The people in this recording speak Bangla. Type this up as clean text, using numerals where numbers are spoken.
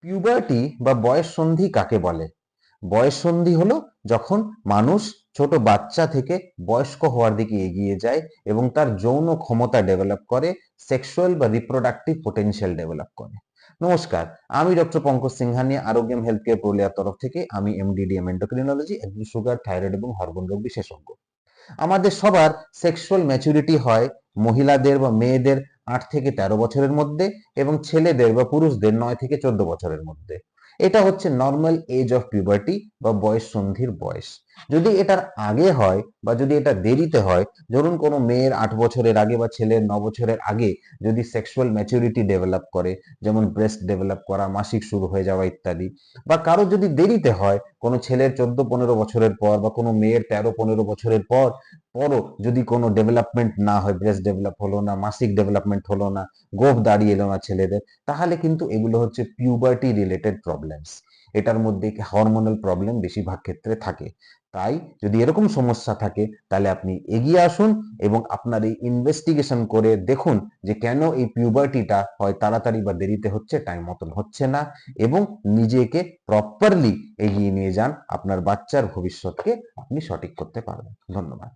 পিউবার্টি বা বয়ঃসন্ধি কাকে বলে? বয়ঃসন্ধি হলো যখন মানুষ ছোট বাচ্চা থেকে বয়স্ক হওয়ার দিকে এগিয়ে যায় এবং তার যৌন ক্ষমতা ডেভেলপ করে, সেক্সুয়াল বা রিপ্রোডাক্টিভ পোটেনশিয়াল ডেভেলপ করে। নমস্কার, আমি doctor Pankaj Singhania, Arogyam health care পুরুলিয়ার তরফ থেকে। আমি এমডিডিএম এন্ডোক্রিনোলজি, একজন সুগার, থাইরয়েড এবং হরমোন রোগ বিশেষজ্ঞ। আমাদের সবার সেক্সুয়াল ম্যাচুরিটি হয় মহিলাদের বা মেয়েদের 8 থেকে 13 বছরের মধ্যে এবং ছেলেদের বা পুরুষদের 9 থেকে 14 বছরের মধ্যে। এটা হচ্ছে নর্মাল এজ অফ পিউবার্টি বা বয়ঃসন্ধির বয়স। যদি এটার আগে হয় বা যদি এটা দেরিতে হয়, ধরুন কোনো মেয়ের 8 বছরের আগে বা ছেলের 9 বছরের আগে যদি সেক্সুয়াল ম্যাচুরিটি ডেভেলপ করে, যেমন ব্রেস্ট ডেভেলপ করা, মাসিক শুরু হয়ে যাওয়া ইত্যাদি, বা কারো যদি দেরিতে হয়, কোনো ছেলের 14-15 বছরের পর বা কোনো মেয়ের 13-15 বছরের পরও যদি কোনো ডেভেলপমেন্ট না হয়, ব্রেস্ট ডেভেলপ হলো না, মাসিক ডেভেলপমেন্ট হলো না, গোঁফ দাঁড়িয়ে এলো না ছেলেদের, তাহলে কিন্তু এগুলো হচ্ছে পিউবার্টি রিলেটেড প্রবলেমস। এটার মধ্যে হরমোনাল প্রবলেম বেশিরভাগ ক্ষেত্রে থাকে। তাই যদি এরকম সমস্যা থাকে তাহলে আপনি এগিয়ে আসুন এবং আপনার এই ইনভেস্টিগেশন করে দেখুন যে কেন এই পিউবার্টিটা হয় তাড়াতাড়ি বা দেরিতে হচ্ছে, টাইম মতন হচ্ছে না, এবং নিজেকে প্রপারলি এগিয়ে নিয়ে যান। আপনার বাচ্চার ভবিষ্যৎকে আপনি সঠিক করতে পারবেন। ধন্যবাদ।